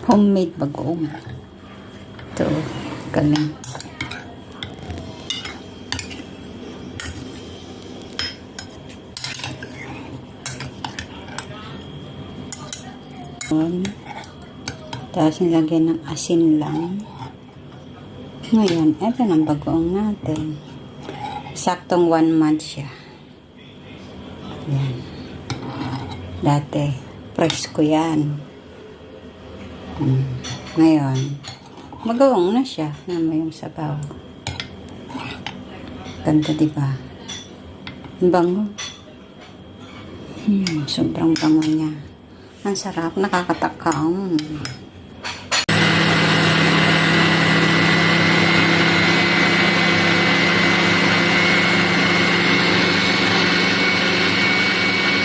Homemade bagoong. Ito, galing. Tapos nilagyan ng asin lang. Ngayon, ito ng bagoong natin. Saktong 1 month siya. Yan. Dati, press ko yan. Ngayon, magaong na siya. Nama yung sabaw. Ganda, diba? Bango. Sobrang bango niya. Ang sarap, nakakatakam.